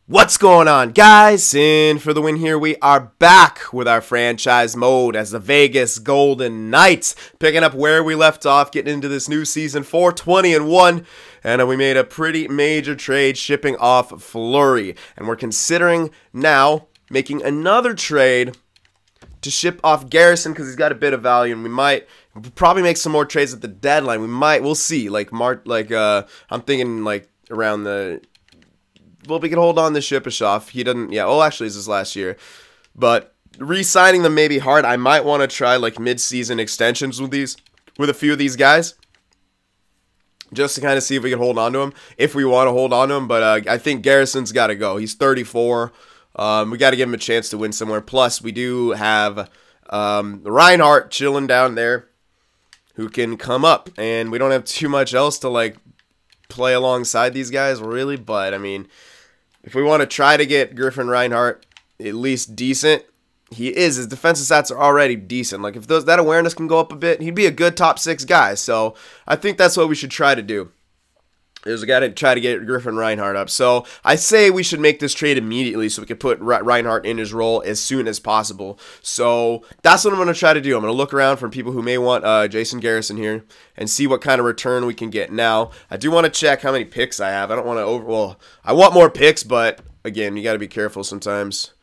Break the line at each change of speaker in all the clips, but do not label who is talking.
What's going on, guys? In for the win here. We are back with our franchise mode as the Vegas Golden Knights, picking up where we left off, getting into this new season 4-20-1, and we made a pretty major trade shipping off Fleury, and we're considering now making another trade to ship off Garrison because he's got a bit of value, and we might probably make some more trades at the deadline. We'll see. I'm thinking like around the. Well, we can hold on to Shipashoff. He doesn't, yeah, well, actually, this is last year. But re-signing them may be hard. I might want to try, like, mid-season extensions with a few of these guys. Just to kind of see if we can hold on to him. If we want to hold on to him. But I think Garrison's got to go. He's 34. We got to give him a chance to win somewhere. Plus, we do have Reinhart chilling down there who can come up. And we don't have too much else to, like, play alongside these guys, really. But, I mean, if we want to try to get Griffin Reinhart at least decent, he is. His defensive stats are already decent. Like, if that awareness can go up a bit, he'd be a good top 6 guy. So, I think that's what we should try to do. There's a guy to try to get Griffin Reinhart up. So, I say we should make this trade immediately so we can put Reinhart in his role as soon as possible. So, that's what I'm going to try to do. I'm going to look around for people who may want Jason Garrison here and see what kind of return we can get. Now, I do want to check how many picks I have. I don't want to I want more picks, but again, you got to be careful sometimes.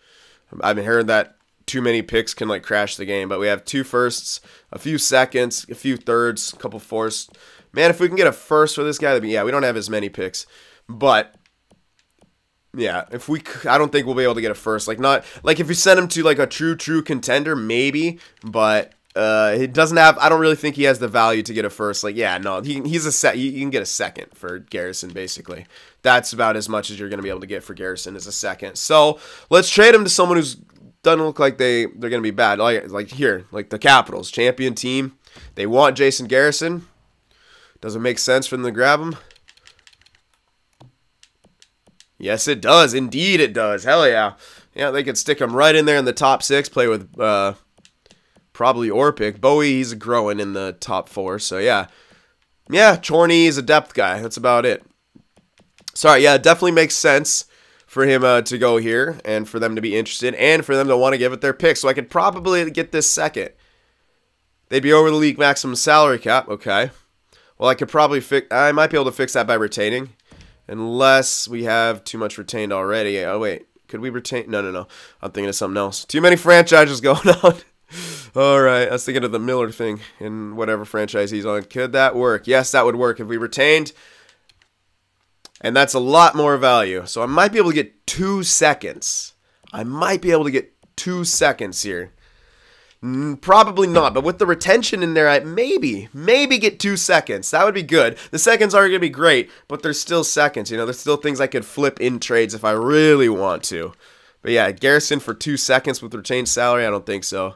I've heard that too many picks can like crash the game, but we have 2 firsts, a few seconds, a few thirds, a couple fourths. Man, if we can get a first for this guy, that'd be, yeah, we don't have as many picks, but yeah, I don't think we'll be able to get a first. Like, not like if you send him to like a true contender, maybe, but he doesn't have. I don't really think he has the value to get a first. Like, yeah, no, he's a set. You can get a second for Garrison, basically. That's about as much as you're gonna be able to get for Garrison as a second. So let's trade him to someone who's doesn't look like they're gonna be bad. Like here, like the Capitals, champion team. They want Jason Garrison. Does it make sense for them to grab him? Yes, it does. Indeed, it does. Hell yeah. Yeah, they could stick him right in there in the top 6. Play with probably Orpik. Bowie, he's growing in the top 4. So, yeah. Yeah, Chorney is a depth guy. That's about it. Sorry, yeah, it definitely makes sense for him to go here and for them to be interested and for them to want to give it their pick. So, I could probably get this second. They'd be over the league maximum salary cap. Okay. Well, I could probably I might be able to fix that by retaining. Unless we have too much retained already. Oh, wait. Could we retain? No. I'm thinking of something else. Too many franchises going on. All right. I was thinking of the Miller thing in whatever franchise he's on. Could that work? Yes, that would work if we retained. And that's a lot more value. So I might be able to get 2 seconds. I might be able to get 2 seconds here. Probably not, but with the retention in there, I maybe get 2 seconds. That would be good. The seconds aren't going to be great, but there's still seconds. You know, there's still things I could flip in trades if I really want to. But yeah, Garrison for 2 seconds with retained salary, I don't think so.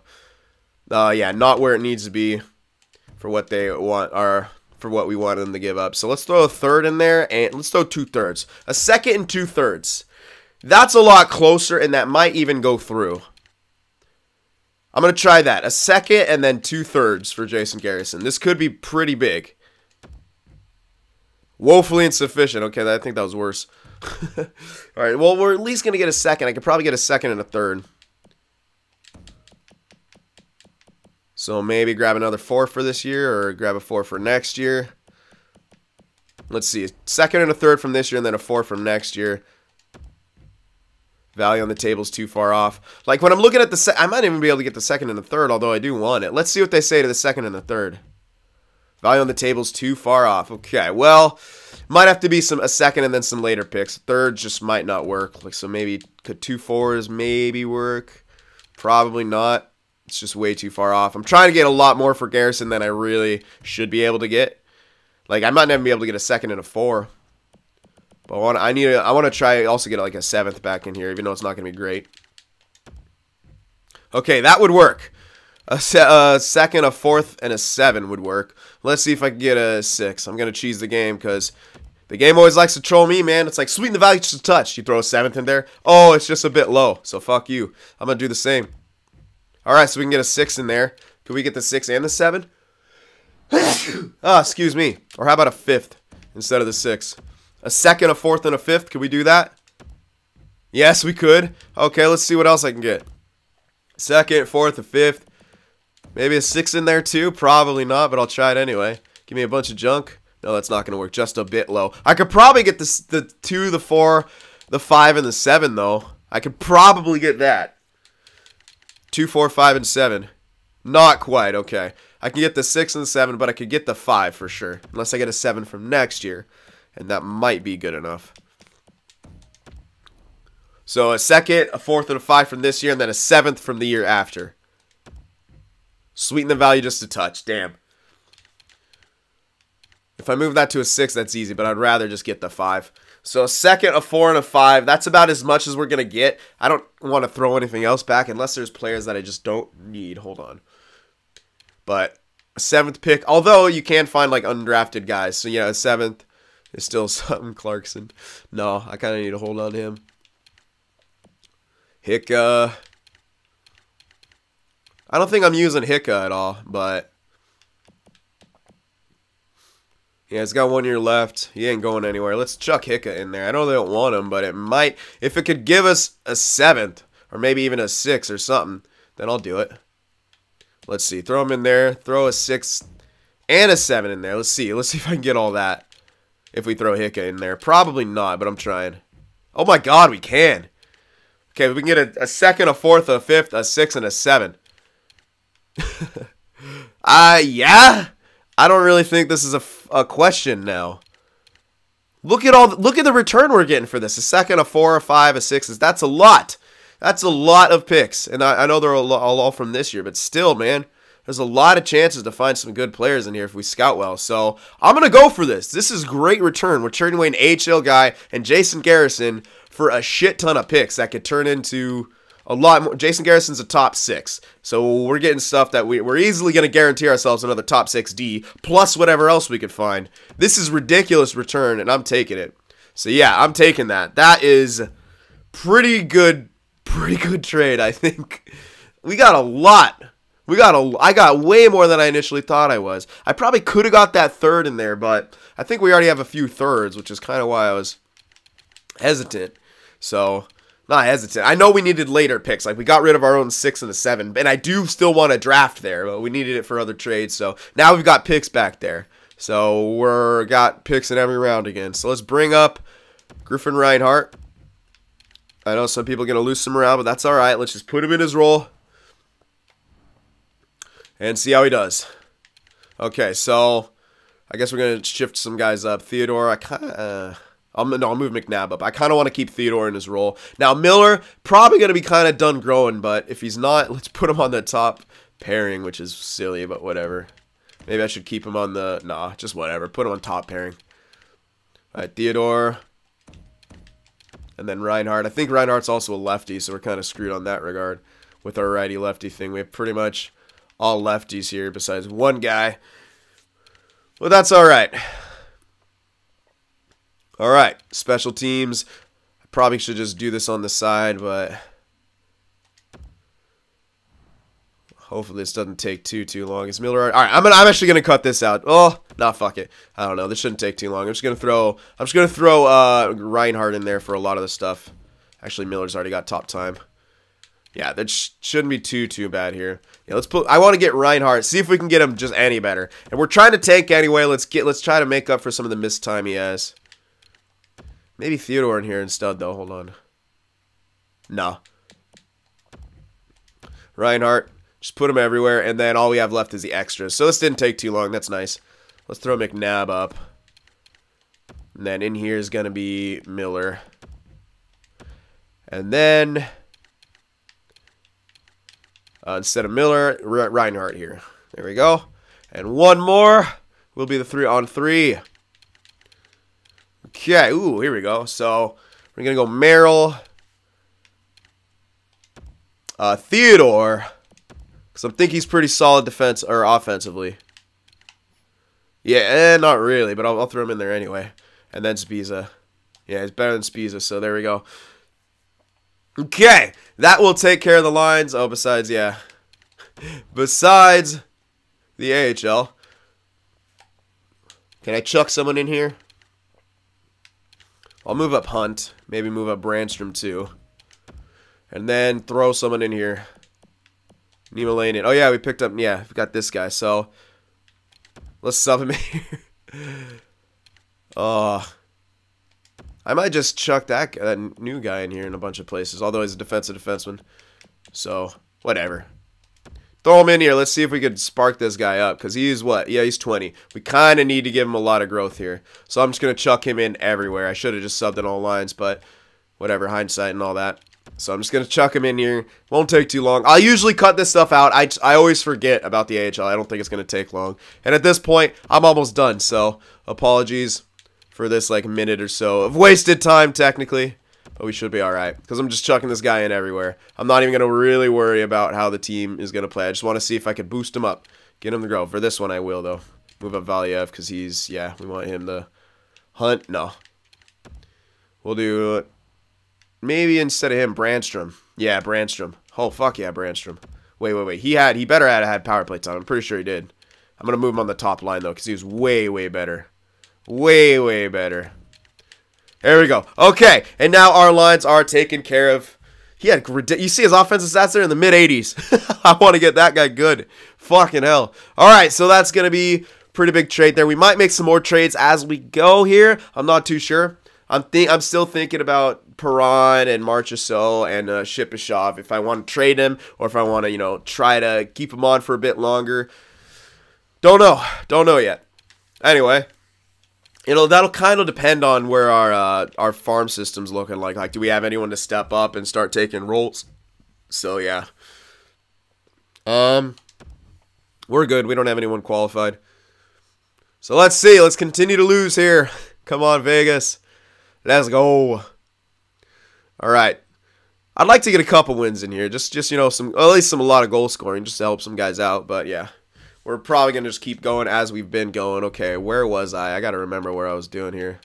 Yeah, not where it needs to be for what they want, or for what we want them to give up. So let's throw a third in there, and let's throw 2 thirds. A second and 2 thirds. That's a lot closer, and that might even go through. I'm going to try that. A second and then 2 thirds for Jason Garrison. This could be pretty big. Woefully insufficient. Okay, I think that was worse. All right, well, we're at least going to get a second. I could probably get a second and a third. So maybe grab another 4 for this year or grab a 4 for next year. Let's see. A second and a third from this year and then a 4 from next year. Value on the table's too far off. Like, when I'm looking at the I might even be able to get the second and the third, although I do want it. Let's see what they say to the second and the third. Value on the table's too far off. Okay, well, might have to be a second and then some later picks. Third just might not work. Like, so maybe could 2 4s maybe work? Probably not. It's just way too far off. I'm trying to get a lot more for Garrison than I really should be able to get. Like, I might never be able to get a second and a 4. But I want to try also get like a 7th back in here, even though it's not going to be great. Okay, that would work. A second, a 4th, and a 7 would work. Let's see if I can get a 6. I'm going to cheese the game because the game always likes to troll me, man. It's like, sweeten the value just a touch. You throw a 7th in there. Oh, it's just a bit low. So fuck you. I'm going to do the same. All right, so we can get a 6 in there. Can we get the 6 and the 7? Excuse me. Or how about a 5th instead of the 6? A second, a 4th, and a 5th. Can we do that? Yes, we could. Okay, let's see what else I can get. Second, fourth, or fifth. Maybe a 6 in there too. Probably not, but I'll try it anyway. Give me a bunch of junk. No, that's not going to work. Just a bit low. I could probably get the 2, the 4, the 5, and the 7, though. I could probably get that. 2, 4, 5, and 7. Not quite. Okay. I can get the 6 and the 7, but I could get the 5 for sure. Unless I get a 7 from next year. And that might be good enough. So a second, a fourth, and a 5 from this year, and then a 7th from the year after. Sweeten the value just a touch. Damn. If I move that to a 6, that's easy, but I'd rather just get the 5. So a second, a 4, and a 5. That's about as much as we're going to get. I don't want to throw anything else back unless there's players that I just don't need. Hold on. But a 7th pick, although you can find like undrafted guys. So yeah, a 7th is still something. Clarkson. No, I kind of need to hold on to him. Hicka. I don't think I'm using Hicka at all, but yeah, it's got 1 year left. He ain't going anywhere. Let's chuck Hicka in there. I know they don't want him, but it might. If it could give us a 7th or maybe even a 6 or something, then I'll do it. Let's see. Throw him in there. Throw a 6 and a 7 in there. Let's see. Let's see if I can get all that if we throw Hicka in there. Probably not, but I'm trying. Oh my God, we can. Okay, we can get a second, a fourth, a fifth, a 6, and a 7. Yeah. I don't really think this is a question now. Look at the return we're getting for this. A second, a 4, a 5, a 6. That's a lot. That's a lot of picks. And I know they're all from this year, but still, man, there's a lot of chances to find some good players in here if we scout well. So I'm going to go for this. This is great return. We're trading away an AHL guy and Jason Garrison for a shit ton of picks that could turn into a lot more. Jason Garrison's a top 6. So we're getting stuff that we're easily going to guarantee ourselves another top 6D plus whatever else we could find. This is ridiculous return, and I'm taking it. So yeah, I'm taking that. That is pretty good trade, I think. We got a lot. I got way more than I initially thought I was. I probably could have got that 3rd in there, but I think we already have a few 3rds, which is kind of why I was hesitant. So, not hesitant. I know we needed later picks. Like, we got rid of our own 6 and a 7. And I do still want a draft there, but we needed it for other trades. So, now we've got picks back there. So, we're got picks in every round again. So, let's bring up Griffin Reinhart. I know some people are going to lose some morale, but that's all right. Let's just put him in his role and see how he does. Okay, so I guess we're going to shift some guys up. Theodore, I'll move McNabb up. I kind of want to keep Theodore in his role. Now, Miller, probably going to be kind of done growing, but if he's not, let's put him on the top pairing, which is silly, but whatever. Maybe I should keep him on the, nah, just whatever. Put him on top pairing. All right, Theodore. And then Reinhardt. I think Reinhardt's also a lefty, so we're kind of screwed on that regard with our righty-lefty thing. We have pretty much all lefties here besides one guy. Well, that's all right. All right, special teams. I probably should just do this on the side, but hopefully this doesn't take too long. Is Miller? All right, I'm actually gonna cut this out. Oh, nah, fuck it. I don't know. This shouldn't take too long. I'm just gonna throw Reinhardt in there for a lot of the stuff. Actually, Miller's already got top time. Yeah, that shouldn't be too bad here. Yeah, I want to get Reinhardt. See if we can get him just any better. And we're trying to tank anyway. Let's try to make up for some of the missed time he has. Maybe Theodore in here instead, though. Hold on. No. Reinhardt. Just put him everywhere, and then all we have left is the extras. So this didn't take too long. That's nice. Let's throw McNabb up. And then in here is going to be Miller. And then instead of Miller, Reinhardt here. There we go. And one more will be the 3-on-3. Okay, ooh, here we go. So we're going to go Merrill, Theodore, because I think he's pretty solid offensively. Yeah, not really, but I'll throw him in there anyway. And then Spiza. Yeah, he's better than Spiza, so there we go. Okay, that will take care of the lines. Oh, besides the AHL. Can I chuck someone in here? I'll move up Hunt. Maybe move up Brandstrom too. And then throw someone in here. Nima Lane in. Oh, yeah, we picked up, yeah, we got this guy. So, let's sub him in here. I might just chuck that new guy in here in a bunch of places, although he's a defensive defenseman. So, whatever. Throw him in here. Let's see if we could spark this guy up, because he's what? Yeah, he's 20. We kind of need to give him a lot of growth here. So, I'm just going to chuck him in everywhere. I should have just subbed in all lines, but whatever, hindsight and all that. So, I'm just going to chuck him in here. Won't take too long. I'll usually cut this stuff out. I always forget about the AHL. I don't think it's going to take long. And at this point, I'm almost done, so apologies for this like minute or so of wasted time technically, but we should be alright because I'm just chucking this guy in everywhere. I'm not even going to really worry about how the team is going to play. I just want to see if I could boost him up, get him to grow. For this one I will though. Move up Valiev because he's, yeah, we want him to hunt. No. We'll do maybe instead of him Brandstrom. Yeah, Brandstrom. Oh fuck yeah, Brandstrom. Wait. He better have had power play time. I'm pretty sure he did. I'm going to move him on the top line though because he was way better. Way better. There we go. Okay, and now our lines are taken care of. He had, you see his offensive stats there in the mid-80s. I want to get that guy good. Fucking hell. All right, so that's going to be pretty big trade there. We might make some more trades as we go here. I'm not too sure. I'm still thinking about Perron and Marchessault and Shipachyov if I want to trade him or if I want to, you know, try to keep him on for a bit longer. Don't know yet. Anyway, you know, that'll kind of depend on where our farm system's looking like. Like, do we have anyone to step up and start taking roles? So, yeah. We're good. We don't have anyone qualified. So, let's see. Let's continue to lose here. Come on, Vegas. Let's go. All right. I'd like to get a couple wins in here. Just you know, at least a lot of goal scoring just to help some guys out. But, yeah. We're probably going to just keep going as we've been going. Okay, where was I? I got to remember where I was doing here.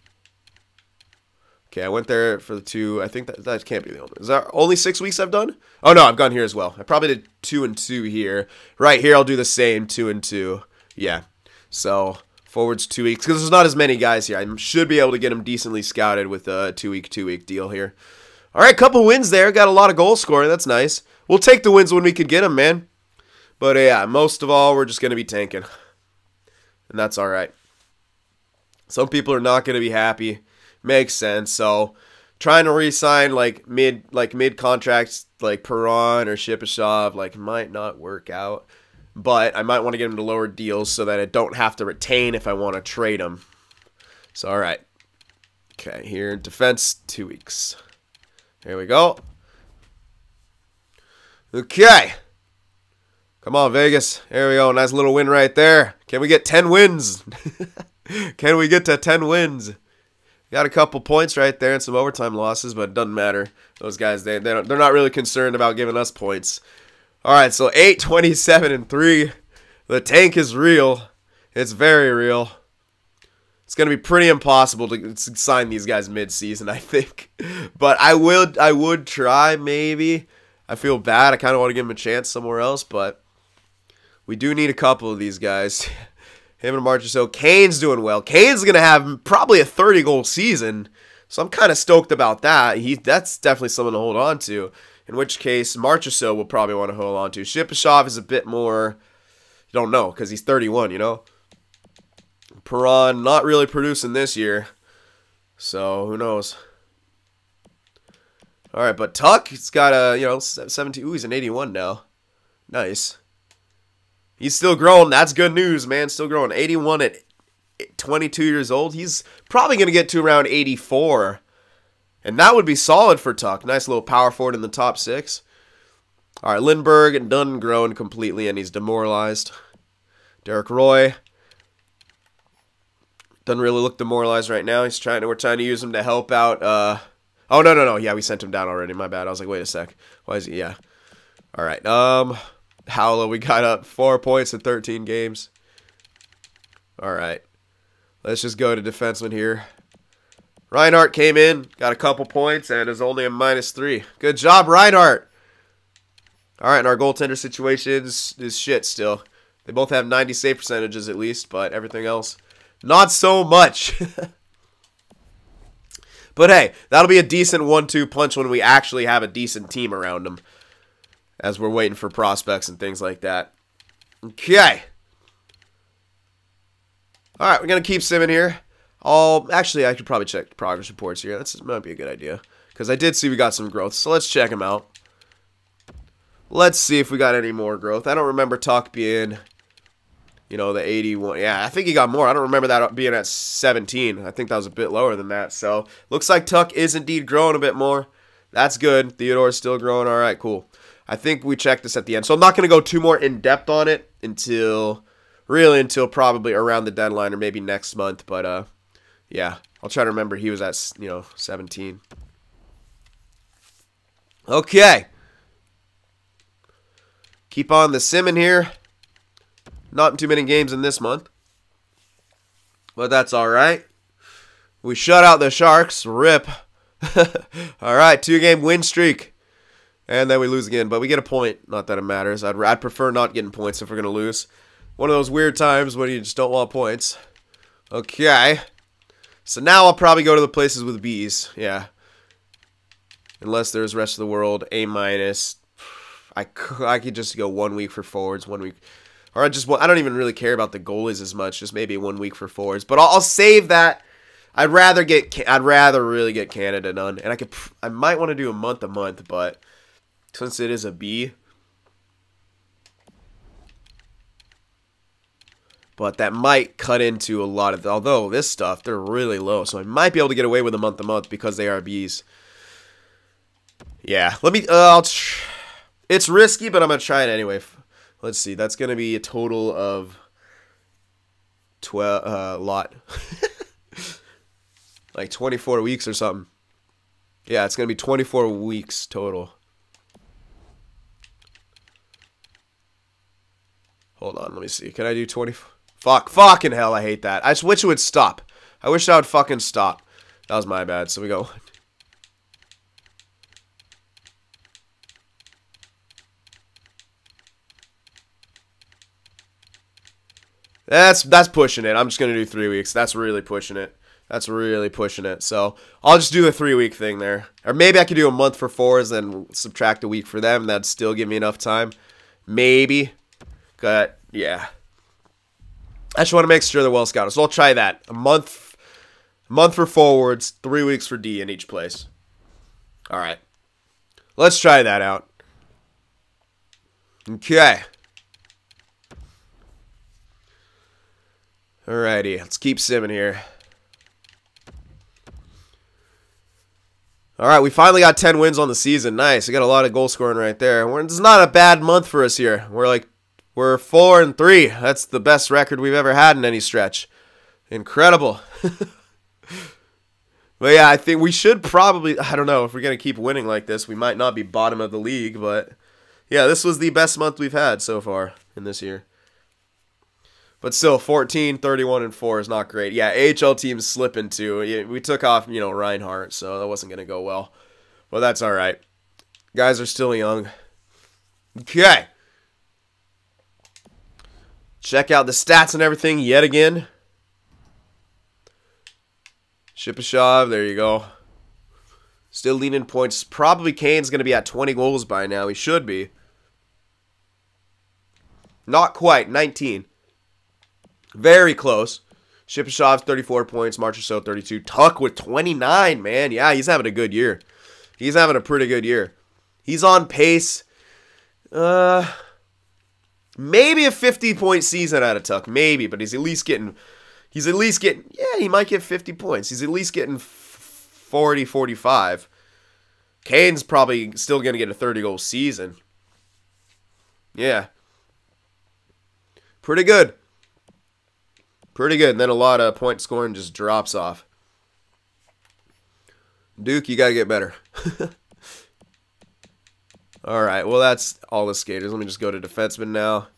Okay, I went there for the 2. I think that can't be the only. Is that only 6 weeks I've done? Oh, no, I've gone here as well. I probably did 2 and 2 here. Right here, I'll do the same 2 and 2. Yeah, so forwards 2 weeks. Because there's not as many guys here. I should be able to get them decently scouted with a 2-week deal here. All right, couple wins there. Got a lot of goal scoring. That's nice. We'll take the wins when we could get them, man. But, yeah, most of all, we're just going to be tanking. And that's all right. Some people are not going to be happy. Makes sense. So, trying to re-sign, mid-contracts, like Perron or Shipachyov, might not work out. But I might want to get them to lower deals so that I don't have to retain if I want to trade them. So, all right. Okay, here, defense, 2 weeks. Here we go. Okay. Come on, Vegas. There we go. Nice little win right there. Can we get 10 wins? Can we get to 10 wins? Got a couple points right there and some overtime losses, but it doesn't matter. Those guys, they're not really concerned about giving us points. All right, so 8, 27, and 3. The tank is real. It's very real. It's going to be pretty impossible to sign these guys mid-season, I think. But I would try, maybe. I feel bad. I kind of want to give him a chance somewhere else, but we do need a couple of these guys. Him and Marchessault. Kane's doing well. Kane's going to have probably a 30-goal season, so I'm kind of stoked about that. That's definitely someone to hold on to, in which case Marchessault will probably want to hold on to. Shipachyov is a bit more, you don't know, because he's 31, you know? Perron, not really producing this year, so who knows? All right, but Tuck, he's got a, 17. Ooh, he's an 81 now. Nice. He's still growing. That's good news, man. Still growing. 81 at 22 years old. He's probably going to get to around 84. And that would be solid for Tuck. Nice little power forward in the top 6. All right, Lindbergh done growing completely, and he's demoralized. Derek Roy doesn't really look demoralized right now. We're trying to use him to help out. Oh, no. Yeah, we sent him down already. My bad. I was like, wait a sec. Why is he? Yeah. All right. Howla, we got up 4 points in 13 games. All right. Let's just go to defenseman here. Reinhardt came in, got a couple points, and is only a -3. Good job, Reinhardt. All right, and our goaltender situation is shit still. They both have 90 save percentages at least, but everything else, not so much. But hey, that'll be a decent 1-2 punch when we actually have a decent team around them, as we're waiting for prospects and things like that. Okay. All right, we're going to keep simming here. Actually, I could probably check progress reports here. That might be a good idea, because I did see we got some growth. So let's check them out. Let's see if we got any more growth. I don't remember Tuck being, you know, the 81. Yeah, I think he got more. I don't remember that being at 17. I think that was a bit lower than that. So looks like Tuck is indeed growing a bit more. That's good. Theodore's still growing. All right, cool. I think we checked this at the end. So I'm not going to go too more in-depth on it until probably around the deadline or maybe next month. But, yeah, I'll try to remember he was at, 17. Okay. Keep on the simming here. Not too many games in this month, but that's all right. We shut out the Sharks. Rip. All right, 2-game win streak. And then we lose again, but we get a point. Not that it matters. I'd prefer not getting points if we're going to lose. One of those weird times when you just don't want points. Okay. So now I'll probably go to the places with B's. Yeah. Unless there's rest of the world, A-. I could just go 1 week for forwards, 1 week. Or I don't even really care about the goalies as much. Just maybe 1 week for forwards. But I'll save that. I'd rather really get Canada done. And I might want to do a month, but since it is a B. But that might cut into a lot of, although this stuff, they're really low. So I might be able to get away with a month because they are Bs. Yeah, let me, it's risky, but I'm going to try it anyway. Let's see, that's going to be a total of 12, like 24 weeks or something. Yeah, it's going to be 24 weeks total. Hold on, let me see. Can I do 20? Fucking hell, I hate that. I just wish it would stop. I wish that would fucking stop. That was my bad. So we go. That's pushing it. I'm just going to do 3 weeks. That's really pushing it. That's really pushing it. So I'll just do the 3-week thing there. Or maybe I could do a month for fours and subtract a week for them. That'd still give me enough time. Maybe. But, yeah. I just want to make sure they're well scouted. So I'll try that. A month for forwards, 3 weeks for D in each place. All right. Let's try that out. Okay. Alrighty. Let's keep simming here. All right, we finally got 10 wins on the season. Nice. We got a lot of goal scoring right there. It's not a bad month for us here. We're 4-3. That's the best record we've ever had in any stretch. Incredible. But yeah, I think we should probably, I don't know, if we're going to keep winning like this, we might not be bottom of the league, but yeah, this was the best month we've had so far in this year. But still, 14, 31, and 4 is not great. Yeah, AHL teams slipping too. We took off, Reinhardt, so that wasn't going to go well. Well, that's all right. Guys are still young. Okay. Check out the stats and everything yet again. Shipashov, there you go. Still leading points. Probably Kane's going to be at 20 goals by now. He should be. Not quite. 19. Very close. Shipashov's 34 points. Marchessault 32. Tuck with 29, man. Yeah, he's having a good year. He's having a pretty good year. He's on pace. Maybe a 50-point season out of Tuck. Maybe, but he's at least getting, yeah, he might get 50 points. He's at least getting 40, 45. Kane's probably still going to get a 30-goal season. Yeah. Pretty good. Pretty good. And then a lot of point scoring just drops off. Duke, you got to get better. All right. Well, that's all the skaters. Let me just go to defensemen now.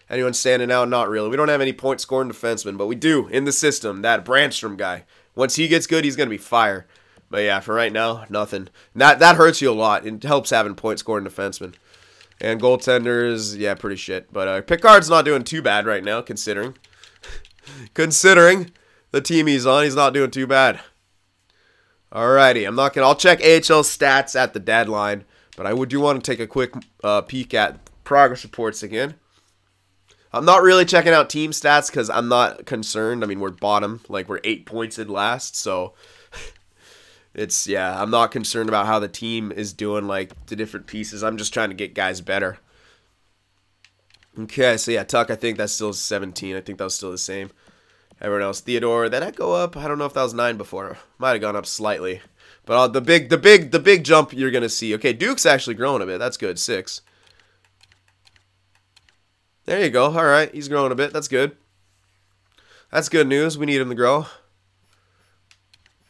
Anyone standing out? Not really. We don't have any point scoring defensemen, but we do in the system. That Brandstrom guy. Once he gets good, he's going to be fire. But yeah, for right now, nothing. That hurts you a lot. It helps having point scoring defensemen. And goaltenders, yeah, pretty shit. But Pickard's not doing too bad right now, considering. Considering the team he's on, he's not doing too bad. Alrighty, I'll check AHL stats at the deadline, but I do want to take a quick peek at progress reports again. I'm not really checking out team stats because I'm not concerned. I mean, we're bottom, like we're 8 points in last, so I'm not concerned about how the team is doing, like the different pieces. I'm just trying to get guys better. Okay, so yeah, Tuck, I think that's still 17. I think that was still the same. Everyone else, Theodore, did that go up? I don't know if that was 9 before. Might have gone up slightly. But the big jump you're gonna see. Okay, Duke's actually growing a bit. That's good. 6. There you go. All right, he's growing a bit. That's good. That's good news. We need him to grow.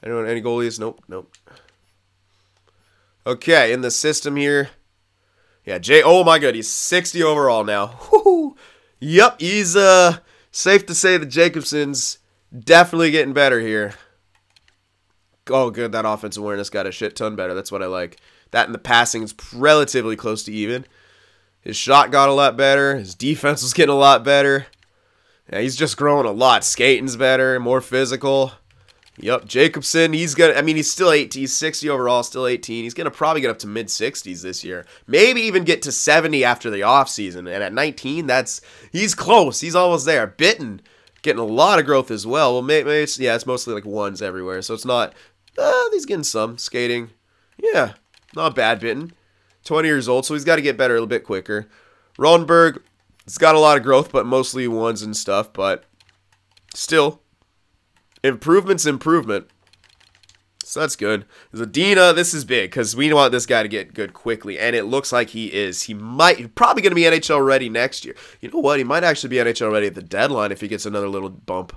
Anyone? Any goalies? Nope. Nope. Okay, in the system here. Yeah, oh my god, he's 60 overall now. Woo-hoo. Yep, he's safe to say that Jacobson's definitely getting better here. Oh, good, that offensive awareness got a shit ton better. That's what I like. That and the passing is relatively close to even. His shot got a lot better. His defense was getting a lot better. Yeah, he's just growing a lot. Skating's better, more physical. Yep, Jacobson, he's still 18. He's 60 overall, still 18. He's going to probably get up to mid-60s this year. Maybe even get to 70 after the offseason. And at 19, he's close. He's almost there. Bitten, getting a lot of growth as well. Well, maybe it's mostly like ones everywhere. So it's not, he's getting some. Skating, yeah, not bad, Bitten. 20 years old, so he's got to get better a little bit quicker. Ronenberg, he's got a lot of growth, but mostly ones and stuff. But still, improvement's improvement. So that's good. Zadina, this is big because we want this guy to get good quickly, and it looks like he is. He's probably going to be NHL ready next year. You know what? He might actually be NHL ready at the deadline if he gets another little bump.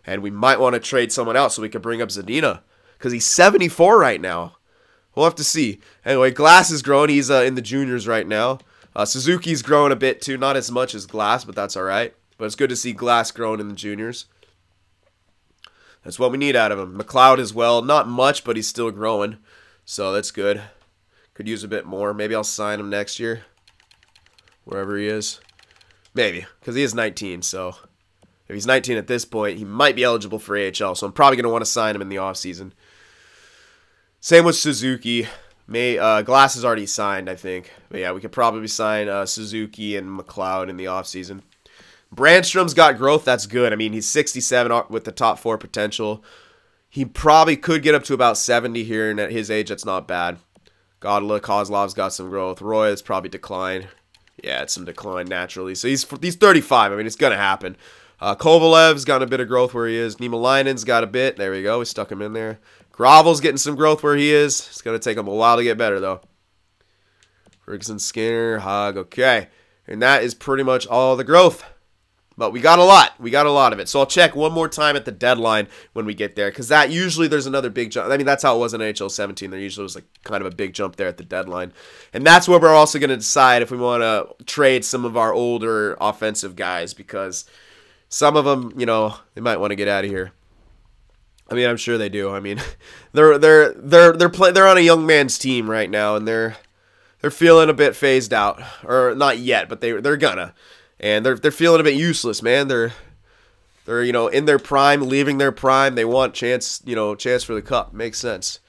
And we might want to trade someone else so we could bring up Zadina because he's 74 right now. We'll have to see. Anyway, Glass is growing. He's in the juniors right now. Suzuki's growing a bit too. Not as much as Glass, but that's all right. But it's good to see Glass growing in the juniors. That's what we need out of him. McLeod as well. Not much, but he's still growing. So that's good. Could use a bit more. Maybe I'll sign him next year. Wherever he is. Maybe. Because he is 19. So if he's 19 at this point, he might be eligible for AHL. So I'm probably going to want to sign him in the offseason. Same with Suzuki. Glass is already signed, I think. But yeah, we could probably sign Suzuki and McLeod in the offseason. Brandstrom's got growth. That's good. I mean, he's 67 with the top 4 potential. He probably could get up to about 70 here, and at his age, that's not bad. Godla, Kozlov's got some growth. Roy has probably declined. Yeah, it's some decline naturally. So he's 35. I mean, it's going to happen. Kovalev's got a bit of growth where he is. Niemelainen's got a bit. There we go. We stuck him in there. Gravel's getting some growth where he is. It's going to take him a while to get better, though. Ferguson, Skinner, Hug. Okay. And that is pretty much all the growth. But we got a lot. We got a lot of it. So I'll check one more time at the deadline when we get there. Because that usually there's another big jump. I mean, that's how it was in NHL 17. There usually was like kind of a big jump there at the deadline. And that's where we're also going to decide if we want to trade some of our older offensive guys. Because some of them, you know, they might want to get out of here. I mean, I'm sure they do. I mean, they're on a young man's team right now, and they're feeling a bit phased out, or not yet, but they're gonna, and they're feeling a bit useless, man. They're you know, in their prime, leaving their prime. They want chance for the cup. Makes sense.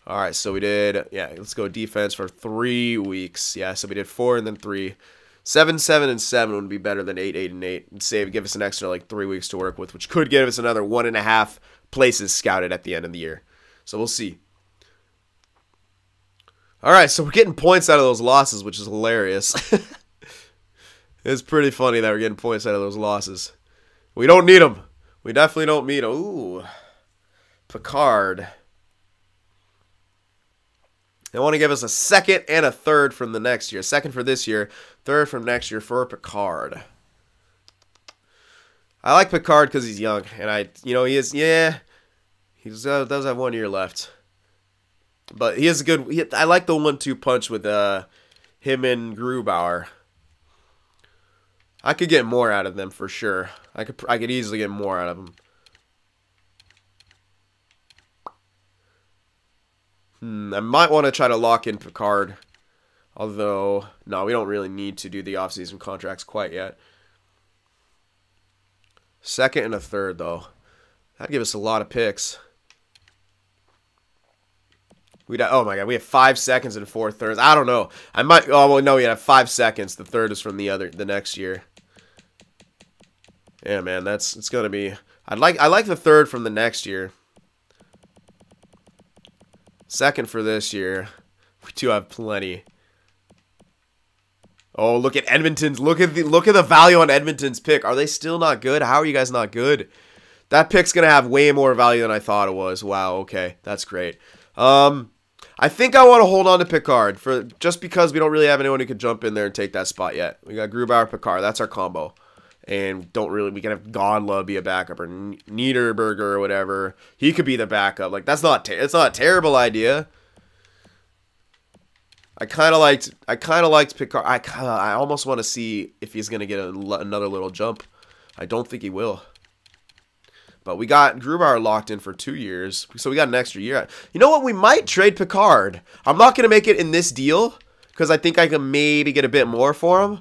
All right, so we did, yeah. Let's go defense for 3 weeks. Yeah, so we did 4 and then 3. 7, 7, and 7 would be better than 8, 8, and 8. And give us an extra like 3 weeks to work with, which could give us another 1.5 places scouted at the end of the year. So we'll see. All right, so we're getting points out of those losses, which is hilarious. It's pretty funny that we're getting points out of those losses. We don't need them. We definitely don't need them. Ooh, Picard. They want to give us a 2nd and a 3rd from the next year. 2nd for this year, 3rd from next year for Picard. I like Picard because he's young, and he is, yeah, he does have 1 year left. But he is a good, I like the 1-2 punch with him and Grubauer. I could get more out of them for sure. I could easily get more out of them. I might want to try to lock in Picard. Although, no, we don't really need to do the offseason contracts quite yet. 2nd and a 3rd, though. That'd give us a lot of picks. Oh my god, we have 5 seconds and 4 thirds. I don't know. I might. Oh well, no, we have 5 seconds. The third is from the next year. Yeah, man, it's gonna be. I like the third from the next year. Second for this year. We do have plenty. Oh, look at Edmonton's. Look at the value on Edmonton's pick. Are they still not good? How are you guys not good? That pick's gonna have way more value than I thought it was. Wow. Okay, that's great. I think I want to hold on to Picard just because we don't really have anyone who could jump in there and take that spot yet. We got Grubauer, Picard. That's our combo. And we can have Godla be a backup or Niederberger or whatever. He could be the backup. Like it's not a terrible idea. I kind of liked Picard. I almost want to see if he's gonna get another little jump. I don't think he will. But we got Grubauer locked in for 2 years, so we got an extra year. You know what? We might trade Picard. I'm not going to make it in this deal because I think I can maybe get a bit more for him.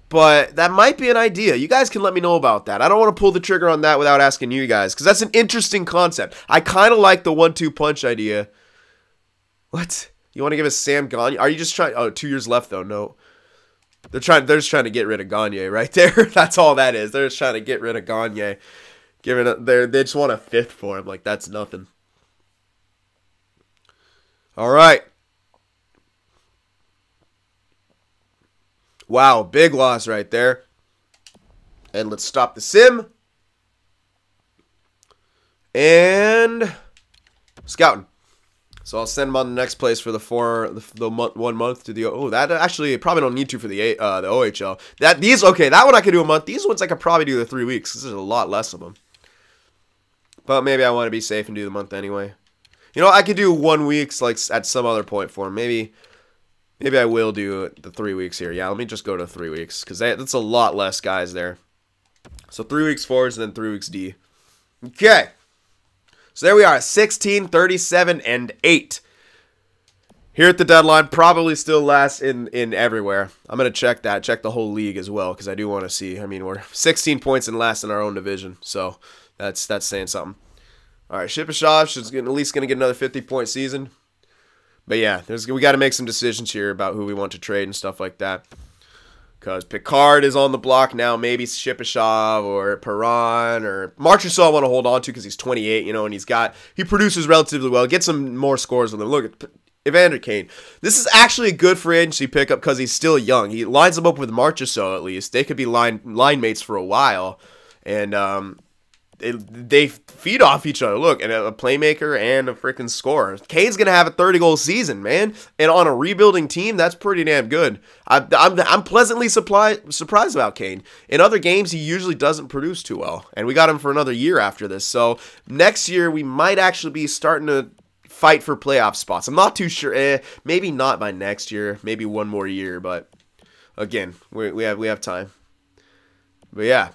But that might be an idea. You guys can let me know about that. I don't want to pull the trigger on that without asking you guys because that's an interesting concept. I kind of like the 1-2 punch idea. What? You want to give us Sam Gagne? Are you just trying? Oh, 2 years left, though. No. They're just trying to get rid of Gagne right there. That's all that is. They're just trying to get rid of Gagne. They just want a 5th for him. Like, that's nothing. All right. Wow, big loss right there. And let's stop the sim. And scouting. So I'll send him on the next place for the 1 month to the. Oh, that actually probably don't need to for the OHL. That one I could do a month. These ones I could probably do the 3 weeks because there's a lot less of them. But maybe I want to be safe and do the month anyway. You know, I could do 1 week like at some other point for him. Maybe I will do the 3 weeks here. Yeah, let me just go to 3 weeks because that's a lot less guys there. So 3 weeks forwards and then 3 weeks D. Okay. So there we are, 16, 37, and 8. Here at the deadline, probably still last in everywhere. I'm going to check the whole league as well, because I do want to see. I mean, we're 16 points and last in our own division, so that's saying something. All right, Shipachyov is at least going to get another 50-point season. But yeah, we got to make some decisions here about who we want to trade and stuff like that. Because Picard is on the block now. Maybe Shipachyov or Perron or Marchessault I want to hold on to because he's 28, you know, and he produces relatively well. Get some more scores with him. Look at Evander Kane. This is actually a good free agency pickup because he's still young. He lines him up with Marchessault at least. They could be line mates for a while. And they feed off each other. Look, and a playmaker and a freaking scorer. Kane's gonna have a 30-goal season, man, and on a rebuilding team, that's pretty damn good. I'm pleasantly surprised about Kane. In other games, he usually doesn't produce too well, and we got him for another year after this. So next year, we might actually be starting to fight for playoff spots. I'm not too sure. Maybe not by next year. Maybe one more year, but again, we have time. But yeah.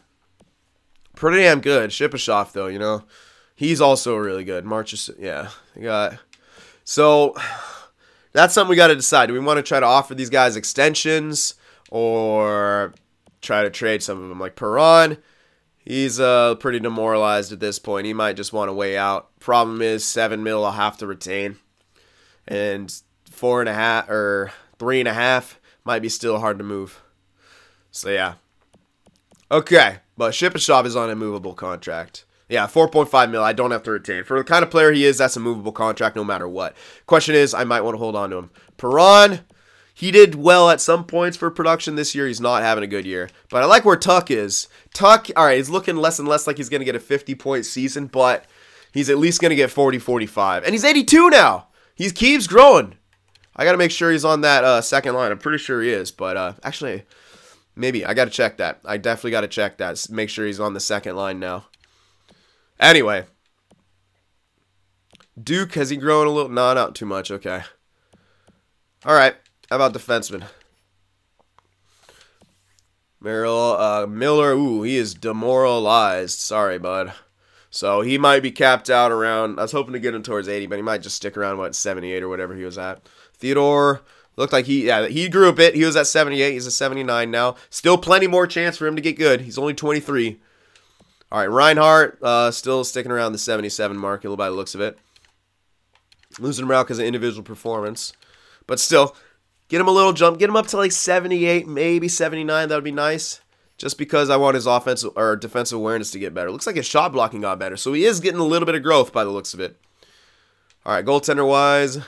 Pretty damn good. Shipachyov, though, you know. He's also really good. Yeah. So, that's something we got to decide. Do we want to try to offer these guys extensions or try to trade some of them? Like Perron, he's pretty demoralized at this point. He might just want to weigh out. Problem is, $7 million I'll have to retain. And 4.5 or 3.5 might be still hard to move. So, yeah. Okay. But Shipachyov is on a movable contract. Yeah, 4.5 million. I don't have to retain. For the kind of player he is, that's a movable contract no matter what. Question is, I might want to hold on to him. Perron, he did well at some points for production this year. He's not having a good year. But I like where Tuck is. Tuck, all right, he's looking less and less like he's going to get a 50-point season, but he's at least going to get 40, 45. And he's 82 now. He keeps growing. I got to make sure he's on that second line. I'm pretty sure he is. But actually... maybe. I got to check that. I definitely got to check that. Make sure he's on the second line now. Anyway. Duke, has he grown a little? No, not too much. Okay. All right. How about defenseman? Miller. Ooh, he is demoralized. Sorry, bud. So he might be capped out around. I was hoping to get him towards 80, but he might just stick around, what, 78 or whatever he was at. Theodore. Looked like he grew a bit. He was at 78. He's at 79 now. Still plenty more chance for him to get good. He's only 23. All right, Reinhardt still sticking around the 77 mark by the looks of it. Losing him out because of individual performance. But still, get him a little jump. Get him up to like 78, maybe 79. That would be nice. Just because I want his offensive or defensive awareness to get better. Looks like his shot blocking got better. So he is getting a little bit of growth by the looks of it. All right, goaltender-wise.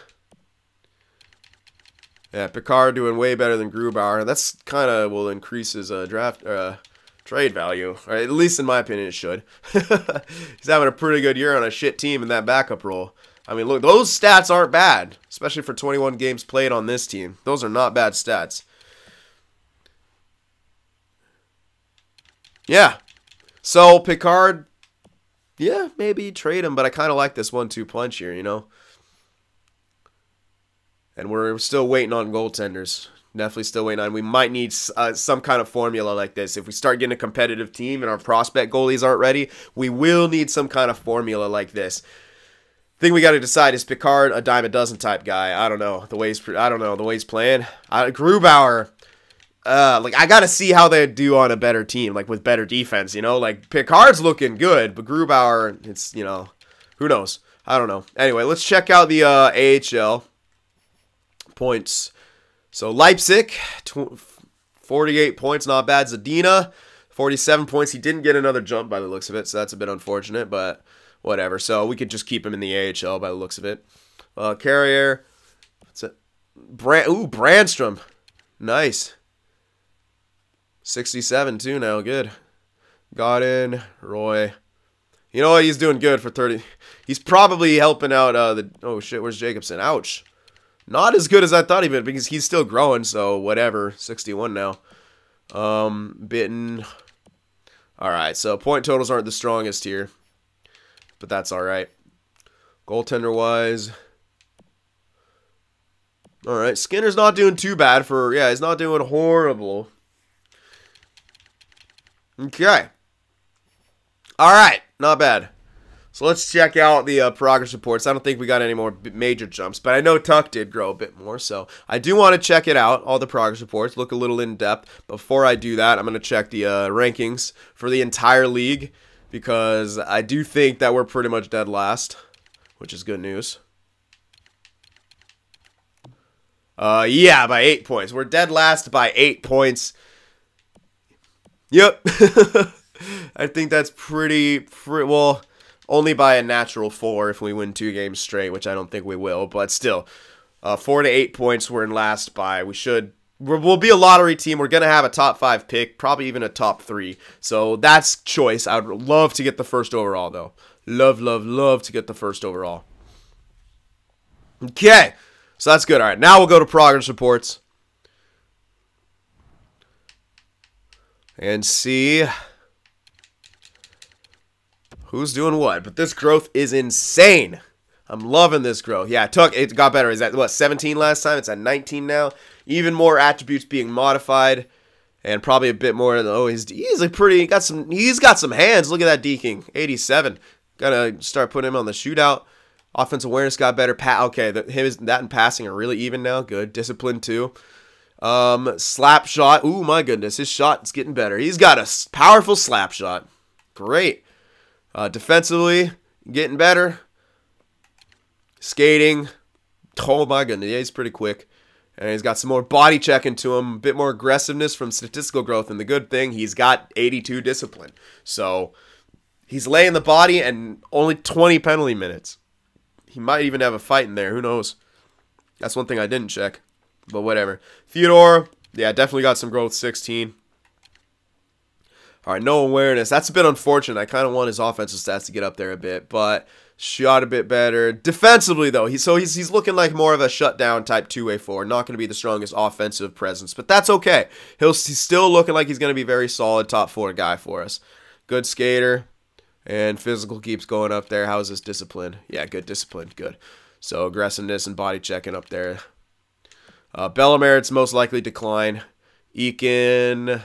Yeah, Picard doing way better than Grubauer. That's kind of will increase his trade value. Or at least in my opinion, it should. He's having a pretty good year on a shit team in that backup role. I mean, look, those stats aren't bad. Especially for 21 games played on this team. Those are not bad stats. Yeah. So, Picard, yeah, maybe trade him, but I kind of like this 1-2 punch here, you know? And we're still waiting on goaltenders. Definitely still waiting on. We might need some kind of formula like this. If we start getting a competitive team and our prospect goalies aren't ready, we will need some kind of formula like this. Thing we got to decide is Picard a dime a dozen type guy. I don't know the way he's playing. Grubauer. Like I gotta see how they do on a better team, like with better defense, you know. Like Picard's looking good, but Grubauer, it's who knows? I don't know. Anyway, let's check out the AHL points. So Leipzig, 48 points, not bad. Zadina, 47 points. He didn't get another jump by the looks of it, so that's a bit unfortunate, but whatever. So we could just keep him in the AHL by the looks of it. Carrier, what's it? Brandstrom, nice. 67 too now, good. Godin, Roy. You know what? He's doing good for 30. He's probably helping out oh shit, where's Jacobson? Ouch. Not as good as I thought he would because he's still growing, so whatever. 61 now. Bitten. Alright, so point totals aren't the strongest here. But that's alright. Goaltender wise. Alright, Skinner's not doing too bad for he's not doing horrible. Okay. Alright, not bad. So let's check out the progress reports. I don't think we got any more major jumps, but I know Tuck did grow a bit more, so I do want to check it out, all the progress reports, look a little in depth. Before I do that, I'm going to check the rankings for the entire league, because I do think that we're pretty much dead last, which is good news. Yeah, by 8 points. We're dead last by 8 points. Yep. I think that's pretty well, only by a natural 4 if we win 2 games straight, which I don't think we will, but still, 4 to 8 points we're in last by. We'll be a lottery team. We're going to have a top 5 pick, probably even a top 3. So that's choice. I would love to get the first overall, though. Love, love, love to get the first overall. Okay. So that's good. All right. Now we'll go to progress reports. And see who's doing what. But this growth is insane. I'm loving this growth. Yeah, it got better. Is that what, 17 last time? It's at 19 now. Even more attributes being modified, and probably a bit more. Oh, he's like pretty. He's got some hands. Look at that D-King, 87. Gotta start putting him on the shootout. Offensive awareness got better. Okay, that and passing are really even now. Good. Discipline too. Slap shot. Ooh, my goodness, his shot's getting better. He's got a powerful slap shot. Great. Defensively, getting better. Skating. Oh my goodness, yeah, he's pretty quick. And he's got some more body checking to him, a bit more aggressiveness from statistical growth. And the good thing, he's got 82 discipline. So he's laying the body and only 20 penalty minutes. He might even have a fight in there. Who knows? That's one thing I didn't check. But whatever. Theodore, yeah, definitely got some growth, 16. All right, no awareness. That's a bit unfortunate. I kind of want his offensive stats to get up there a bit, but shot a bit better. Defensively, though, he's looking like more of a shutdown type two-way forward. Not going to be the strongest offensive presence, but that's okay. He's still looking like he's going to be very solid top 4 guy for us. Good skater, and physical keeps going up there. How's his discipline? Yeah, good discipline, good. So aggressiveness and body checking up there. Bellamer's most likely decline. Eakin,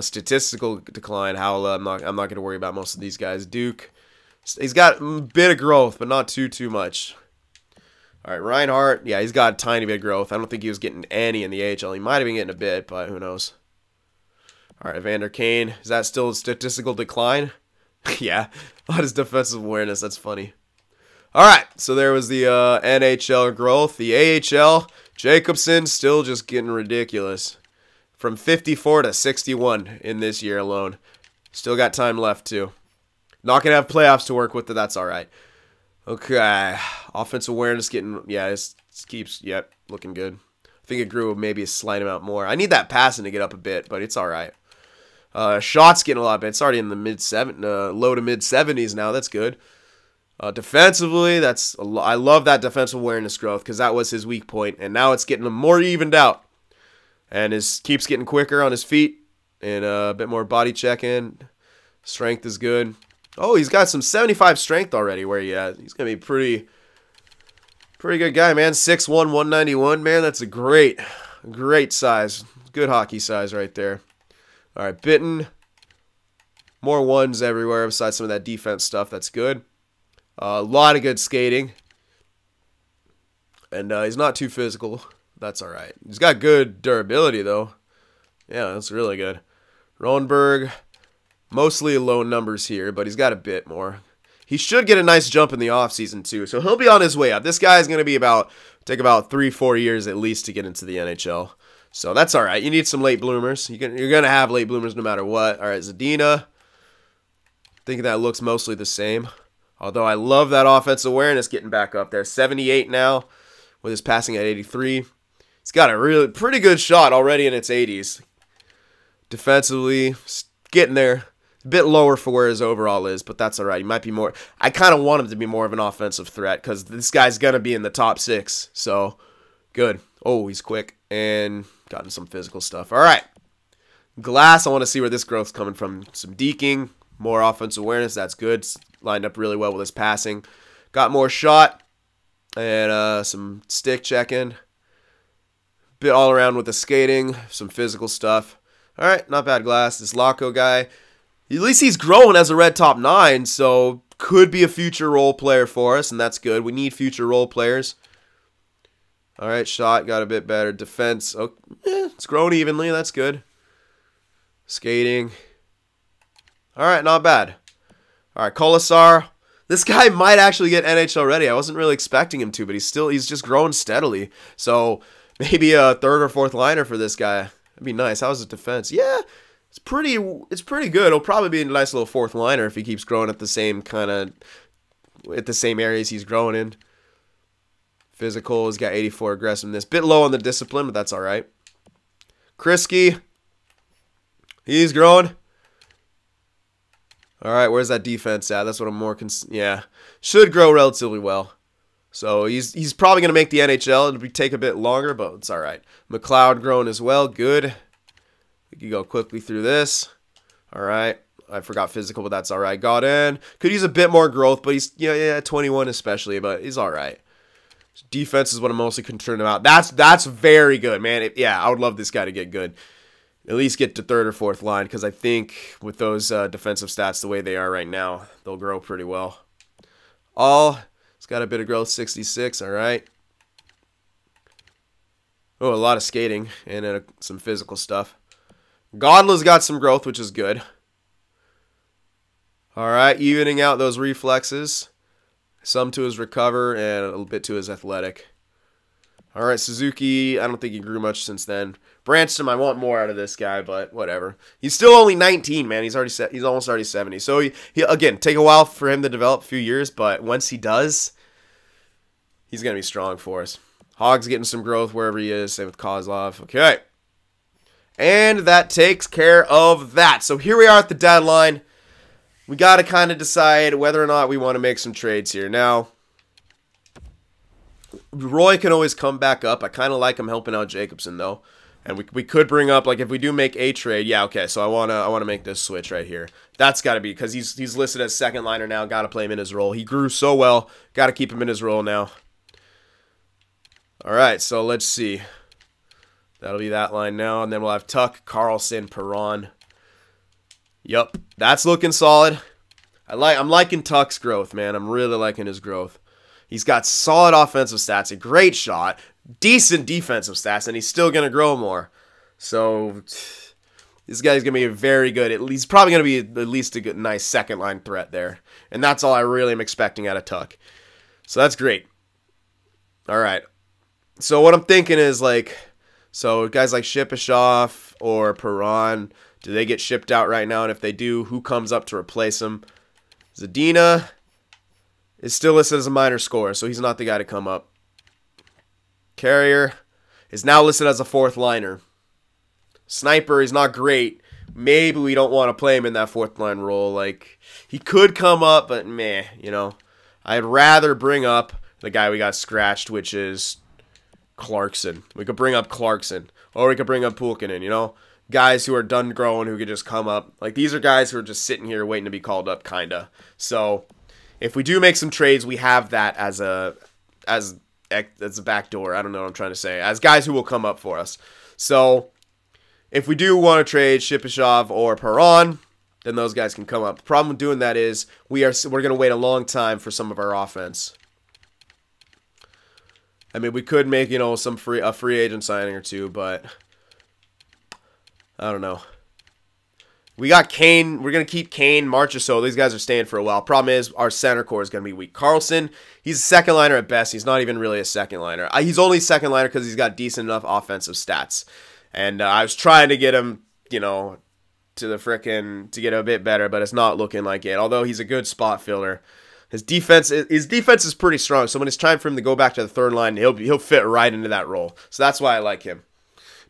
statistical decline. Howell, I'm not going to worry about most of these guys. Duke, he's got a bit of growth, but not too much. All right, Reinhardt, yeah, he's got a tiny bit of growth. I don't think he was getting any in the AHL. He might have been getting a bit, but who knows. All right, Vander Kane, is that still a statistical decline? Yeah, a lot of defensive awareness. That's funny. All right, so there was the NHL growth. The AHL, Jacobson still just getting ridiculous. From 54 to 61 in this year alone. Still got time left, too. Not going to have playoffs to work with, but that's all right. Okay, offensive awareness getting, yeah, this keeps, yep, looking good. I think it grew maybe a slight amount more. I need that passing to get up a bit, but it's all right. Shots getting a lot better. It's already in the low to mid 70s now. That's good. Defensively, I love that defensive awareness growth because that was his weak point, and now it's getting more evened out. And keeps getting quicker on his feet and a bit more body checking. Strength is good. Oh, he's got some 75 strength already. Where he at? He's gonna be pretty good guy, man. 6'1", 191, man. That's a great size. Good hockey size right there. All right, bitten. More ones everywhere besides some of that defense stuff. That's good. A lot of good skating. And he's not too physical. That's all right. He's got good durability, though. Yeah, that's really good. Roenberg, mostly low numbers here, but he's got a bit more. He should get a nice jump in the offseason, too, so he'll be on his way up. This guy's going to be take about 3-4 years at least to get into the NHL. So that's all right. You need some late bloomers. You're going to have late bloomers no matter what. All right, Zadina. I think that looks mostly the same. Although I love that offensive awareness getting back up there. 78 now with his passing at 83. He's got a really pretty good shot already in its 80s. Defensively, getting there. A bit lower for where his overall is, but that's all right. He might be more. I kind of want him to be more of an offensive threat because this guy's going to be in the top 6. So, good. Oh, he's quick and gotten some physical stuff. All right. Glass, I want to see where this growth's coming from. Some deking, more offensive awareness. That's good. Lined up really well with his passing. Got more shot and some stick checking. Bit all around with the skating, some physical stuff. All right, not bad, Glass. This Laco guy, at least he's growing as a red top 9, so could be a future role player for us, and that's good. We need future role players. All right, shot got a bit better. Defense, oh, it's growing evenly. That's good. Skating. All right, not bad. All right, Colasar. This guy might actually get NHL ready. I wasn't really expecting him to, but he's just growing steadily. So maybe a third or fourth liner for this guy. That'd be nice. How's his defense? Yeah, it's pretty good. It'll probably be a nice little fourth liner if he keeps growing at the same areas he's growing in. Physical, he's got 84 aggressiveness. Bit low on the discipline, but that's all right. Krisky, he's growing. All right, where's that defense at? That's what I'm more yeah, should grow relatively well. So he's probably going to make the NHL. It'll take a bit longer, but it's all right. McLeod growing as well. Good. We can go quickly through this. All right. I forgot physical, but that's all right. Got in. Could use a bit more growth, but he's, yeah, 21 especially, but he's all right. Defense is what I'm mostly concerned about. That's very good, man. Yeah, I would love this guy to get good. At least get to third or fourth line, because I think with those defensive stats the way they are right now, they'll grow pretty well. It's got a bit of growth, 66, all right. Oh, a lot of skating and some physical stuff. Godla's got some growth, which is good. All right, evening out those reflexes. Some to his recover and a little bit to his athletic. All right, Suzuki, I don't think he grew much since then. Branston, I want more out of this guy, but whatever. He's still only 19, man. He's almost already 70. So he again, take a while for him to develop, a few years, but once he does, he's going to be strong for us. Hogg's getting some growth wherever he is. Same with Kozlov. Okay. And that takes care of that. So here we are at the deadline. We got to kind of decide whether or not we want to make some trades here. Now, Roy can always come back up. I kind of like him helping out Jacobson, though. And we could bring up, like, if we do make a trade, yeah, okay, so I wanna make this switch right here. That's got to be, because he's listed as second liner now. Got to play him in his role. He grew so well. Got to keep him in his role now. All right, so let's see. That'll be that line now, and then we'll have Tuck, Carlson, Perron. Yup, that's looking solid. I'm liking Tuck's growth, man. I'm really liking his growth. He's got solid offensive stats, a great shot, decent defensive stats, and he's still going to grow more. So this guy's going to be a very good, he's probably going to be at least a good, nice second-line threat there. And that's all I really am expecting out of Tuck. So that's great. All right. So what I'm thinking is like, so guys like Shipachyov or Perron, do they get shipped out right now? And if they do, who comes up to replace him? Zadina is still listed as a minor scorer, so he's not the guy to come up. Carrier is now listed as a fourth liner. Sniper is not great. Maybe we don't want to play him in that fourth line role. Like, he could come up, but meh, you know. I'd rather bring up the guy we got scratched, which is Clarkson. We could bring up Clarkson. Or we could bring up Pulkkinen, you know. Guys who are done growing who could just come up. Like, these are guys who are just sitting here waiting to be called up, kind of. So, if we do make some trades, we have that as a back door. I don't know what I'm trying to say. As guys who will come up for us. So, if we do want to trade Shipachyov or Perron, then those guys can come up. The problem with doing that is we're going to wait a long time for some of our offense. I mean, we could make, you know, a free agent signing or two, but I don't know. We got Kane. We're going to keep Kane, Marchessault. These guys are staying for a while. Problem is our center core is going to be weak. Carlson, he's a second liner at best. He's not even really a second liner. He's only second liner because he's got decent enough offensive stats. And I was trying to get him, you know, to get a bit better, but it's not looking like it. Although he's a good spot filler. His defense is pretty strong. So when it's time for him to go back to the third line, he'll fit right into that role. So that's why I like him.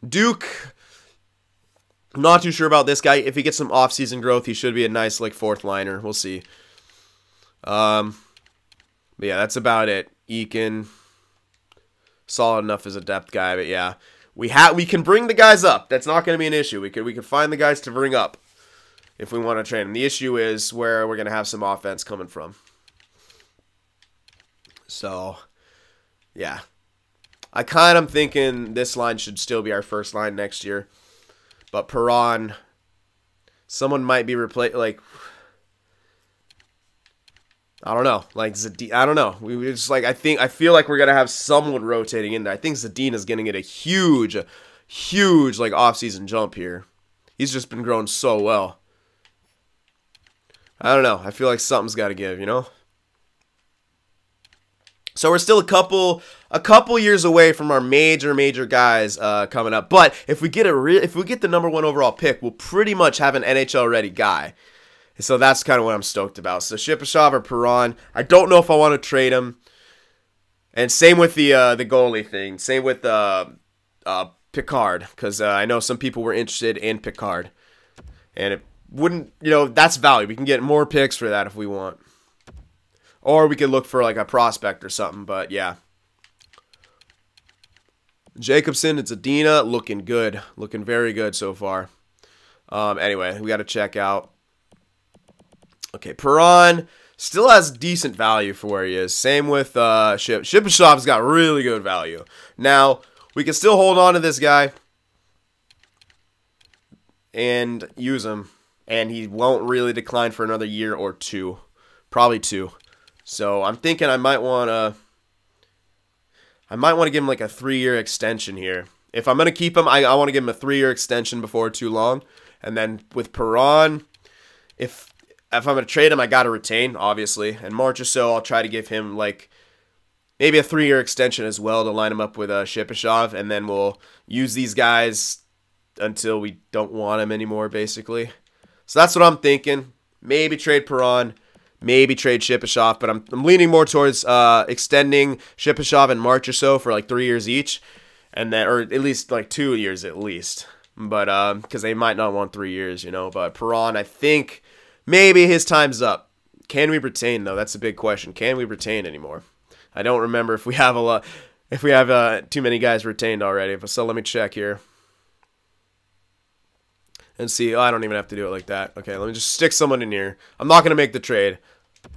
Duke, I'm not too sure about this guy. If he gets some off-season growth, he should be a nice like fourth liner. We'll see. But yeah, that's about it. Eakin, solid enough as a depth guy, but yeah, we can bring the guys up. That's not going to be an issue. We can find the guys to bring up if we want to train them. The issue is where we're going to have some offense coming from. So, yeah. I kind of thinking this line should still be our first line next year. But Perron, someone might be replaced. Like, I don't know. Like, I don't know. We just like I feel like we're gonna have someone rotating in there. I think Zadina's gonna get a huge like off-season jump here. He's just been growing so well. I don't know. I feel like something's got to give, you know. So we're still a couple years away from our major guys coming up. But if we get the #1 overall pick, we'll pretty much have an NHL ready guy. So that's kind of what I'm stoked about. So Shipachyov or Perron, I don't know if I want to trade him. And same with the goalie thing. Same with Picard, because I know some people were interested in Picard, and it wouldn't, you know, that's value. We can get more picks for that if we want. Or we could look for like a prospect or something, but yeah. Jacobson, it's Zadina, looking good. Looking very good so far. Anyway, we got to check out. Okay, Perron still has decent value for where he is. Same with Shipachyov's got really good value. Now, we can still hold on to this guy and use him, and he won't really decline for another year or two. Probably 2. So I'm thinking I might want to give him like a 3-year extension here. If I'm going to keep him, I want to give him a 3-year extension before too long. And then with Perron, if I'm going to trade him, I got to retain, obviously. And Marchessault, I'll try to give him like maybe a 3-year extension as well to line him up with Shipachyov. And then we'll use these guys until we don't want him anymore, basically. So that's what I'm thinking. Maybe trade Perron. Maybe trade Shipachyov, but I'm leaning more towards extending Shipachyov and Marchessault for like 3 years each, and then, or at least like 2 years at least. But because they might not want 3 years, you know. But Perron, I think maybe his time's up. Can we retain though? That's a big question. Can we retain anymore? I don't remember if we have too many guys retained already. So let me check here. And see, I don't even have to do it like that. Okay, let me just stick someone in here. I'm not going to make the trade.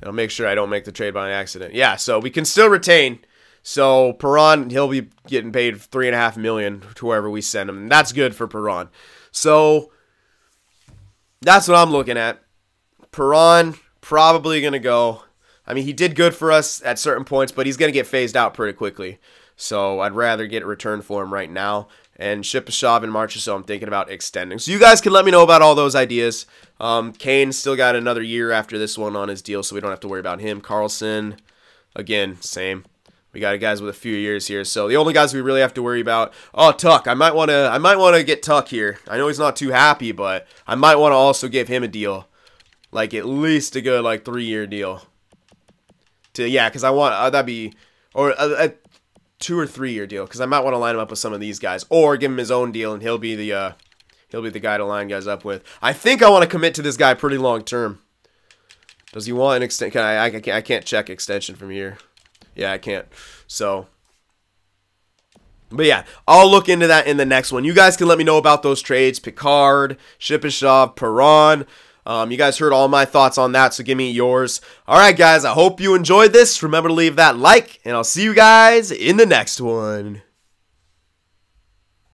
I'll make sure I don't make the trade by accident. Yeah, so we can still retain. So Perron, he'll be getting paid $3.5 million to wherever we send him. And that's good for Perron. So that's what I'm looking at. Perron probably going to go. I mean, he did good for us at certain points, but he's going to get phased out pretty quickly. So I'd rather get a return for him right now. And Shipachyov and Marchessault, I'm thinking about extending. So you guys can let me know about all those ideas. Kane still got another year after this one on his deal, so we don't have to worry about him. Carlson, again, same. We got guys with a few years here, so the only guys we really have to worry about. Oh, Tuck. I might want to get Tuck here. I know he's not too happy, but I might want to also give him a deal, like at least a good like 3-year deal. Yeah, because I want that'd be or a 2 or 3 year deal, because I might want to line him up with some of these guys, or give him his own deal and he'll be the guy to line guys up with. I think I want to commit to this guy pretty long term. Does he want an extension? I can't check extension from here. Yeah, I can't. So, but yeah, I'll look into that in the next one. You guys can let me know about those trades. Picard, Shipachyov, Perron. You guys heard all my thoughts on that, so give me yours. All right, guys, I hope you enjoyed this. Remember to leave that like, and I'll see you guys in the next one.